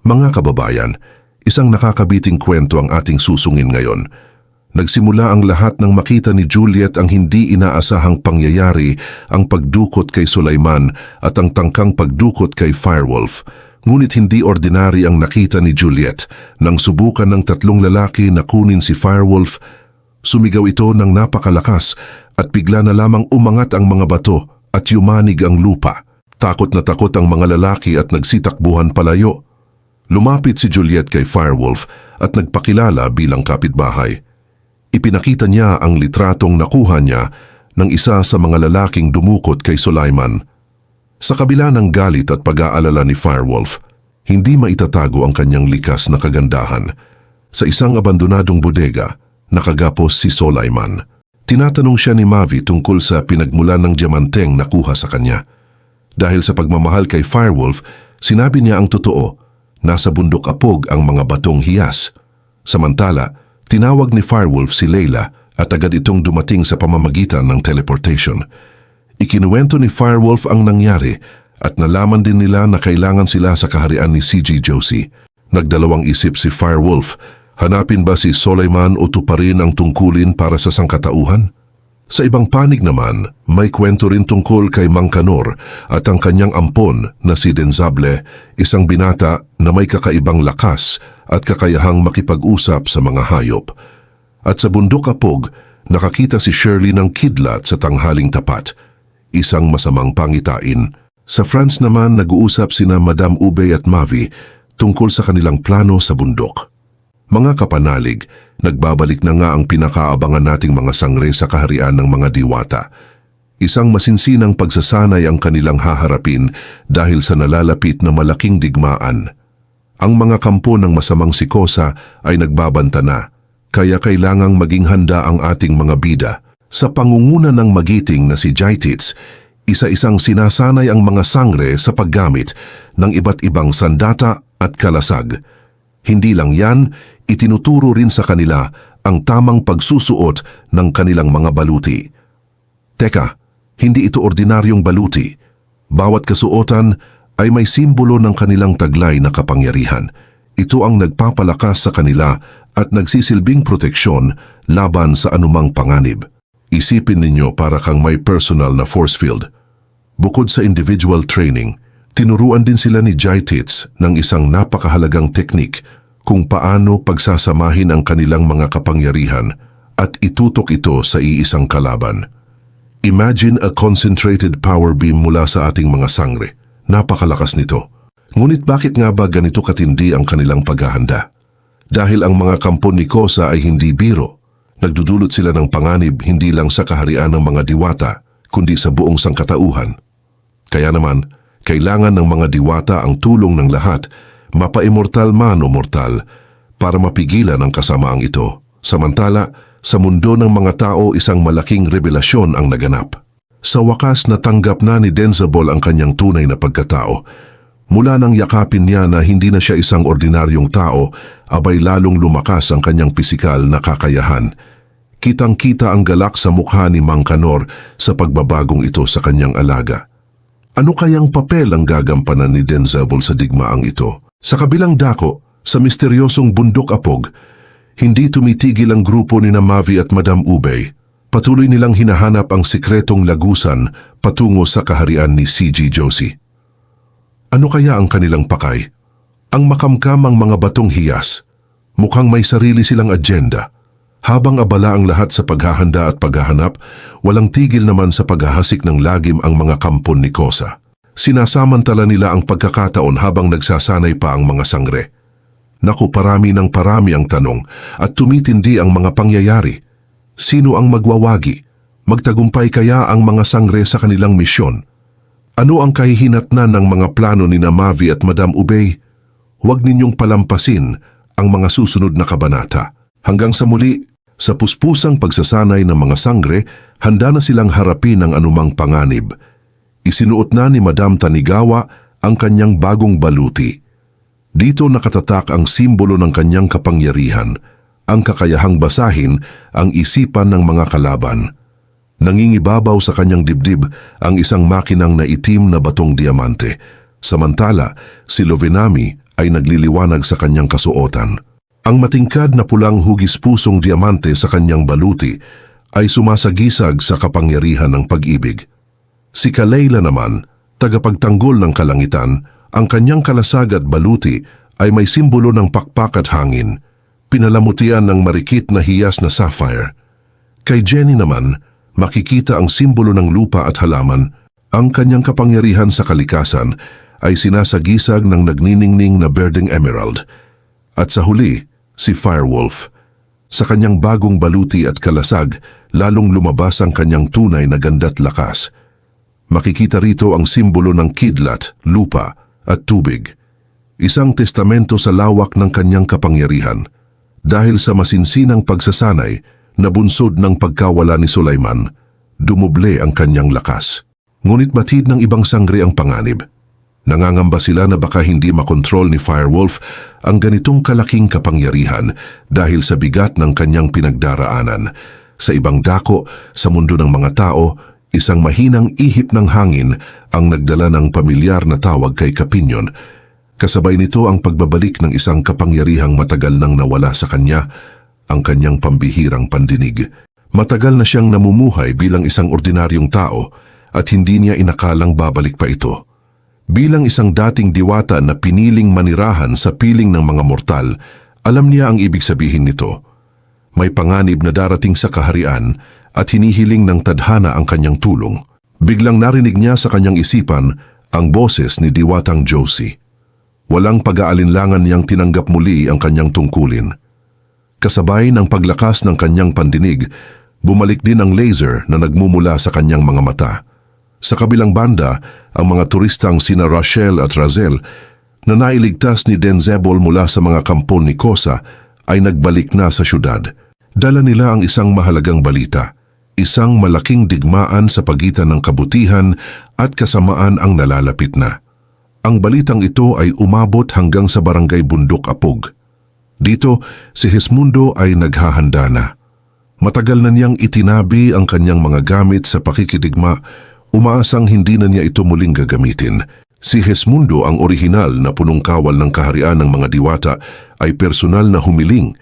Mga kababayan, isang nakakabiting kwento ang ating susungin ngayon. Nagsimula ang lahat nang makita ni Juliet ang hindi inaasahang pangyayari, ang pagdukot kay Sulaiman at ang tangkang pagdukot kay Firewolf. Ngunit hindi ordinary ang nakita ni Juliet. Nang subukan ng tatlong lalaki na kunin si Firewolf, sumigaw ito ng napakalakas at bigla na lamang umangat ang mga bato at yumanig ang lupa. Takot na takot ang mga lalaki at nagsitakbuhan palayo. Lumapit si Juliet kay Firewolf at nagpakilala bilang kapitbahay. Ipinakita niya ang litratong nakuha niya ng isa sa mga lalaking dumukot kay Sulaiman. Sa kabila ng galit at pag-aalala ni Firewolf, hindi maitatago ang kanyang likas na kagandahan. Sa isang abandonadong bodega, nakagapos si Sulaiman. Tinatanong siya ni Mavi tungkol sa pinagmulan ng diamanteng nakuha sa kanya. Dahil sa pagmamahal kay Firewolf, sinabi niya ang totoo, nasa bundok Apog ang mga batong hiyas. Samantala, tinawag ni Firewolf si Layla at agad itong dumating sa pamamagitan ng teleportation. Ikinuwento ni Firewolf ang nangyari at nalaman din nila na kailangan sila sa kaharian ni CG Josie. Nagdalawang isip si Firewolf, hanapin ba si Sulaiman o tuparin ang tungkulin para sa sangkatauhan? Sa ibang panig naman, may kwento rin tungkol kay Mang Kanor at ang kanyang ampon na si Denzable, isang binata na may kakaibang lakas at kakayahang makipag-usap sa mga hayop. At sa bundok Apog, nakakita si Shirley ng kidlat sa tanghaling tapat, isang masamang pangitain. Sa France naman, nag-uusap sina Madam Ube at Mavi tungkol sa kanilang plano sa bundok. Mga kapanalig, nagbabalik na nga ang pinakaabangan nating mga sangre sa kaharian ng mga diwata. Isang masinsinang pagsasanay ang kanilang haharapin dahil sa nalalapit na malaking digmaan. Ang mga kampo ng masamang sikosa ay nagbabanta na, kaya kailangang maging handa ang ating mga bida. Sa pangunguna ng magiting na si Jaitits, isa-isang sinasanay ang mga sangre sa paggamit ng iba't ibang sandata at kalasag. Hindi lang yan, itinuturo rin sa kanila ang tamang pagsusuot ng kanilang mga baluti. Teka, hindi ito ordinaryong baluti. Bawat kasuotan ay may simbolo ng kanilang taglay na kapangyarihan. Ito ang nagpapalakas sa kanila at nagsisilbing proteksyon laban sa anumang panganib. Isipin ninyo para kang may personal na force field. Bukod sa individual training, tinuruan din sila ni Jaitits ng isang napakahalagang teknik kung paano pagsasamahin ang kanilang mga kapangyarihan at itutok ito sa iisang kalaban. Imagine a concentrated power beam mula sa ating mga sangre. Napakalakas nito. Ngunit bakit nga ba ganito katindi ang kanilang paghahanda? Dahil ang mga kampo ni Kosa ay hindi biro. Nagdudulot sila ng panganib hindi lang sa kaharian ng mga diwata, kundi sa buong sangkatauhan. Kaya naman, kailangan ng mga diwata ang tulong ng lahat, mapa-immortal man o mortal, para mapigilan ang kasamaang ito. Samantala, sa mundo ng mga tao isang malaking revelasyon ang naganap. Sa wakas natanggap na ni Denzable ang kanyang tunay na pagkatao. Mula nang yakapin niya na hindi na siya isang ordinaryong tao, abay lalong lumakas ang kanyang pisikal na kakayahan. Kitang-kita ang galak sa mukha ni Mang Kanor sa pagbabagong ito sa kanyang alaga. Ano kayang papel ang gagampanan ni Denzable sa digmaang ito? Sa kabilang dako, sa misteryosong bundok Apog, hindi tumitigil ang grupo ni Mavi at Madam Ube. Patuloy nilang hinahanap ang sikretong lagusan patungo sa kaharian ni CG Josie. Ano kaya ang kanilang pakay? Ang makamkamang mga batong hiyas. Mukhang may sarili silang agenda. Habang abala ang lahat sa paghahanda at paghahanap, walang tigil naman sa paghahasik ng lagim ang mga kampon ni Kosa. Sinasamantala nila ang pagkakataon habang nagsasanay pa ang mga sangre. Naku, parami ng parami ang tanong at tumitindi ang mga pangyayari. Sino ang magwawagi? Magtagumpay kaya ang mga sangre sa kanilang misyon? Ano ang kahihinatnan ng mga plano ni Mavi at Madam Ube? Huwag ninyong palampasin ang mga susunod na kabanata. Hanggang sa muli, sa puspusang pagsasanay ng mga sangre, handa na silang harapin ang anumang panganib. Isinuot na ni Madam Tanigawa ang kanyang bagong baluti. Dito nakatatak ang simbolo ng kanyang kapangyarihan, ang kakayahang basahin ang isipan ng mga kalaban. Nangingibabaw sa kanyang dibdib ang isang makinang na itim na batong diamante. Samantala, si Lovenami ay nagliliwanag sa kanyang kasuotan. Ang matingkad na pulang hugis-pusong diamante sa kanyang baluti ay sumasagisag sa kapangyarihan ng pag-ibig. Si Kalayla naman, tagapagtanggol ng kalangitan, ang kanyang kalasag at baluti ay may simbolo ng pakpak at hangin, pinalamutian ng marikit na hiyas na sapphire. Kay Jenny naman, makikita ang simbolo ng lupa at halaman. Ang kanyang kapangyarihan sa kalikasan ay sinasagisag ng nagniningning na berdeng emerald. At sa huli, si Firewolf. Sa kanyang bagong baluti at kalasag, lalong lumabas ang kanyang tunay na ganda't lakas. Makikita rito ang simbolo ng kidlat, lupa at tubig. Isang testamento sa lawak ng kanyang kapangyarihan. Dahil sa masinsinang pagsasanay na bunsod ng pagkawala ni Sulaiman, dumoble ang kanyang lakas. Ngunit batid ng ibang sangre ang panganib. Nangangamba sila na baka hindi makontrol ni Firewolf ang ganitong kalaking kapangyarihan dahil sa bigat ng kanyang pinagdaraanan. Sa ibang dako, sa mundo ng mga tao, isang mahinang ihip ng hangin ang nagdala ng pamilyar na tawag kay Kapinyon. Kasabay nito ang pagbabalik ng isang kapangyarihang matagal nang nawala sa kanya, ang kanyang pambihirang pandinig. Matagal na siyang namumuhay bilang isang ordinaryong tao at hindi niya inakalang babalik pa ito. Bilang isang dating diwata na piniling manirahan sa piling ng mga mortal, alam niya ang ibig sabihin nito. May panganib na darating sa kaharian at hinihiling ng tadhana ang kanyang tulong. Biglang narinig niya sa kanyang isipan ang boses ni Diwatang Josie. Walang pag-aalinlangan niyang tinanggap muli ang kanyang tungkulin. Kasabay ng paglakas ng kanyang pandinig, bumalik din ang laser na nagmumula sa kanyang mga mata. Sa kabilang banda, ang mga turistang sina Rachel at Razel na nailigtas ni Denzebol mula sa mga kampon ni Kosa ay nagbalik na sa syudad. Dala nila ang isang mahalagang balita, isang malaking digmaan sa pagitan ng kabutihan at kasamaan ang nalalapit na. Ang balitang ito ay umabot hanggang sa barangay Bundok Apog. Dito, si Hismundo ay naghahanda na. Matagal na niyang itinabi ang kanyang mga gamit sa pakikidigma, umaasang hindi na niya ito muling gagamitin. Si Hismundo, ang orihinal na punong kawal ng kaharian ng mga diwata, ay personal na humiling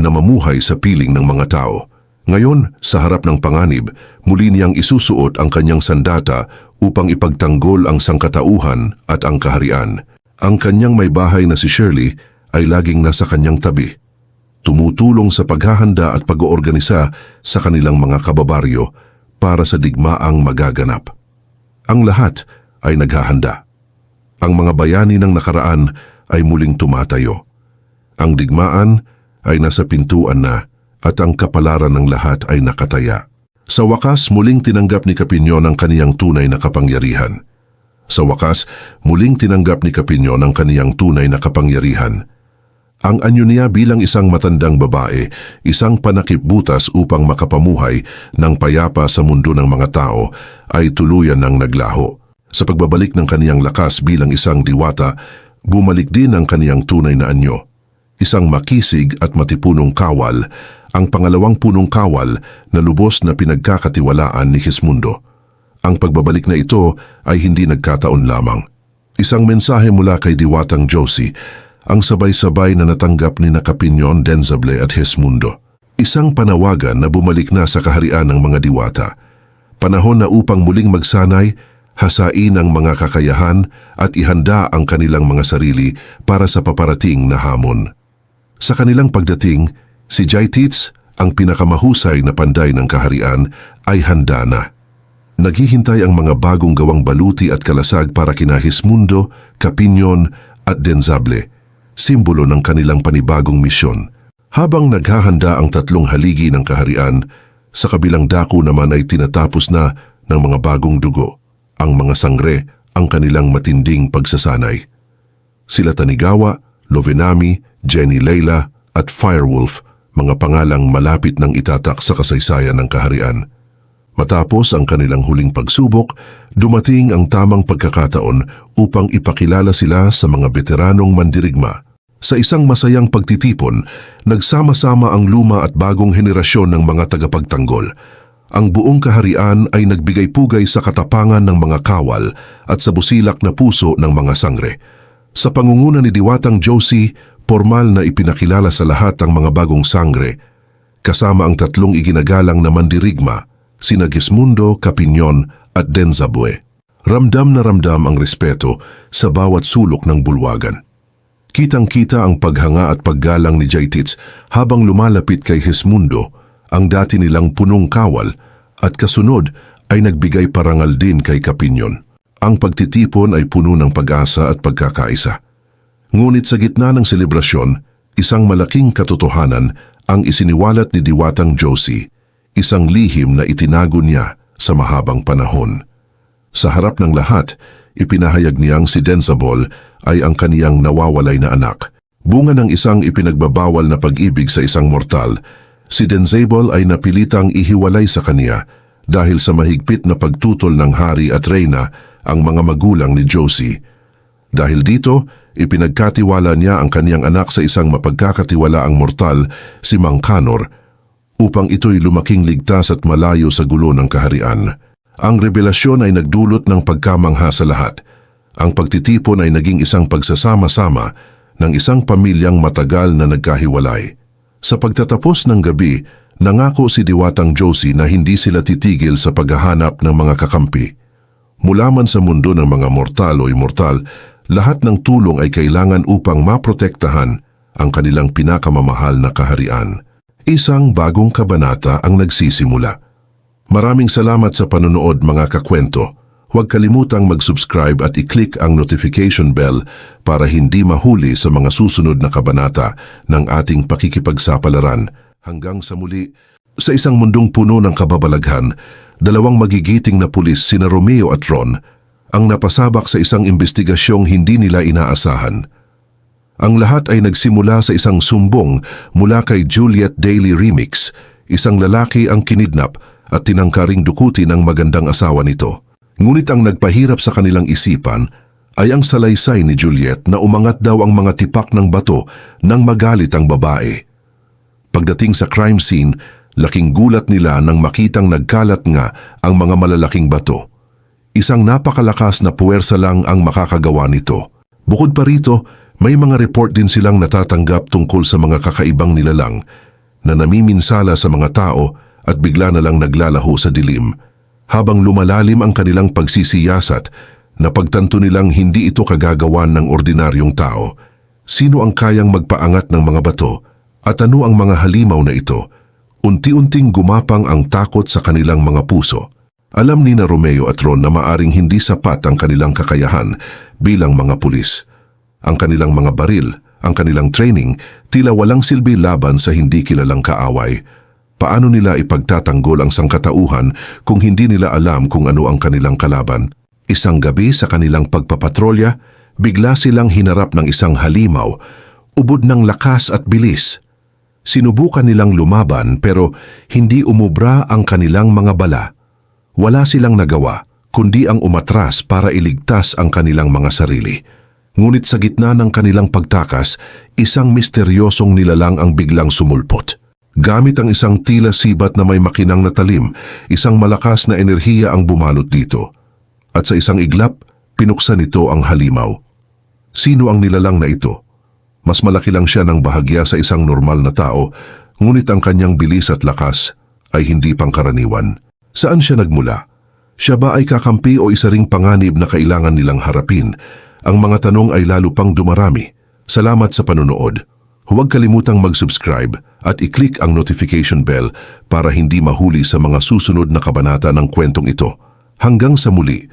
na mamuhay sa piling ng mga tao. Ngayon, sa harap ng panganib, muli niyang isusuot ang kanyang sandata upang ipagtanggol ang sangkatauhan at ang kaharian. Ang kanyang may bahay na si Shirley ay laging nasa kanyang tabi, tumutulong sa paghahanda at pag-oorganisa sa kanilang mga kababaryo para sa digmaang magaganap. Ang lahat ay naghahanda. Ang mga bayani ng nakaraan ay muling tumatayo. Ang digmaan ay nasa pintuan na at ang kapalaran ng lahat ay nakataya. Sa wakas, muling tinanggap ni Kapinyon ang kaniyang tunay na kapangyarihan. Sa wakas, muling tinanggap ni Kapinyon ang kaniyang tunay na kapangyarihan. Ang anyo niya bilang isang matandang babae, isang panakip-butas upang makapamuhay ng payapa sa mundo ng mga tao, ay tuluyan ng naglaho. Sa pagbabalik ng kaniyang lakas bilang isang diwata, bumalik din ang kaniyang tunay na anyo. Isang makisig at matipunong kawal, ang pangalawang punong kawal na lubos na pinagkakatiwalaan ni Hismundo. Ang pagbabalik na ito ay hindi nagkataon lamang. Isang mensahe mula kay Diwatang Josie, ang sabay-sabay na natanggap ni Kapinyon, Denzable at Hismundo. Isang panawagan na bumalik na sa kaharian ng mga diwata. Panahon na upang muling magsanay, hasain ang mga kakayahan at ihanda ang kanilang mga sarili para sa paparating na hamon. Sa kanilang pagdating, si Jaitits, ang pinakamahusay na panday ng kaharian, ay handa na. Naghihintay ang mga bagong gawang baluti at kalasag para kina Hismundo, Kapinyon at Denzable, simbolo ng kanilang panibagong misyon. Habang naghahanda ang tatlong haligi ng kaharian, sa kabilang dako naman ay tinatapos na ng mga bagong dugo, ang mga sangre, ang kanilang matinding pagsasanay. Sila Tanigawa, Lovenami, Jenny Layla at Firewolf, mga pangalang malapit ng itatak sa kasaysayan ng kaharian. Matapos ang kanilang huling pagsubok, dumating ang tamang pagkakataon upang ipakilala sila sa mga veteranong mandirigma. Sa isang masayang pagtitipon, nagsama-sama ang luma at bagong henerasyon ng mga tagapagtanggol. Ang buong kaharian ay nagbigay pugay sa katapangan ng mga kawal at sa busilak na puso ng mga sangre. Sa pangunguna ni Diwatang Josie, formal na ipinakilala sa lahat ang mga bagong sangre, kasama ang tatlong iginagalang na mandirigma, sina Gismundo, Capinyon at Denzabue. Ramdam na ramdam ang respeto sa bawat sulok ng bulwagan. Kitang-kita ang paghanga at paggalang ni Jaitits habang lumalapit kay Gismundo, ang dati nilang punong kawal, at kasunod ay nagbigay parangal din kay Capinyon. Ang pagtitipon ay puno ng pag-asa at pagkakaisa. Ngunit sa gitna ng selebrasyon, isang malaking katotohanan ang isiniwalat ni Diwatang Josie, isang lihim na itinago niya sa mahabang panahon. Sa harap ng lahat, ipinahayag niyang si Denzabol ay ang kaniyang nawawalay na anak. Bunga ng isang ipinagbabawal na pag-ibig sa isang mortal, si Denzabol ay napilitang ihiwalay sa kaniya dahil sa mahigpit na pagtutol ng hari at reyna ang mga magulang ni Josie. Dahil dito, ipinagkatiwala niya ang kaniyang anak sa isang mapagkakatiwalaang mortal, si Mang Kanor, upang ito'y lumaking ligtas at malayo sa gulo ng kaharian. Ang revelasyon ay nagdulot ng pagkamangha sa lahat. Ang pagtitipon ay naging isang pagsasama-sama ng isang pamilyang matagal na nagkahiwalay. Sa pagtatapos ng gabi, nangako si Diwatang Josie na hindi sila titigil sa paghahanap ng mga kakampi. Mula man sa mundo ng mga mortal o immortal, lahat ng tulong ay kailangan upang maprotektahan ang kanilang pinakamamahal na kaharian. Isang bagong kabanata ang nagsisimula. Maraming salamat sa panonood mga kakwento. Huwag kalimutang mag-subscribe at i-click ang notification bell para hindi mahuli sa mga susunod na kabanata ng ating pakikipagsapalaran. Hanggang sa muli, sa isang mundong puno ng kababalaghan, dalawang magigiting na pulis sina Romeo at Ron ang napasabak sa isang investigasyong hindi nila inaasahan. Ang lahat ay nagsimula sa isang sumbong mula kay Juliet Daily Remix, isang lalaki ang kinidnap at tinangkaring dukutin ang magandang asawa nito. Ngunit ang nagpahirap sa kanilang isipan ay ang salaysay ni Juliet na umangat daw ang mga tipak ng bato nang magalit ang babae. Pagdating sa crime scene, laking gulat nila nang makitang nagkalat nga ang mga malalaking bato. Isang napakalakas na puwersa lang ang makakagawa nito. Bukod pa rito, may mga report din silang natatanggap tungkol sa mga kakaibang nilalang na namiminsala sa mga tao at bigla na lang naglalaho sa dilim. Habang lumalalim ang kanilang pagsisiyasat, napagtanto nilang hindi ito kagagawan ng ordinaryong tao. Sino ang kayang magpaangat ng mga bato at ano ang mga halimaw na ito? Unti-unting gumapang ang takot sa kanilang mga puso. Alam ni na Romeo at Ron na maaring hindi sapat ang kanilang kakayahan bilang mga pulis. Ang kanilang mga baril, ang kanilang training, tila walang silbi laban sa hindi kilalang kaaway. Paano nila ipagtatanggol ang sangkatauhan kung hindi nila alam kung ano ang kanilang kalaban? Isang gabi sa kanilang pagpapatrolya, bigla silang hinarap ng isang halimaw, ubod ng lakas at bilis. Sinubukan nilang lumaban pero hindi umubra ang kanilang mga bala. Wala silang nagawa kundi ang umatras para iligtas ang kanilang mga sarili. Ngunit sa gitna ng kanilang pagtakas, isang misteryosong nilalang ang biglang sumulpot. Gamit ang isang tila sibat na may makinang na talim, isang malakas na enerhiya ang bumalot dito. At sa isang iglap, pinuksan nito ang halimaw. Sino ang nilalang na ito? Mas malaki lang siya ng bahagya sa isang normal na tao, ngunit ang kanyang bilis at lakas ay hindi pangkaraniwan. Saan siya nagmula? Siya ba ay kakampi o isa ring panganib na kailangan nilang harapin? Ang mga tanong ay lalo pang dumarami. Salamat sa panonood. Huwag kalimutang mag-subscribe at i-click ang notification bell para hindi mahuli sa mga susunod na kabanata ng kwentong ito. Hanggang sa muli.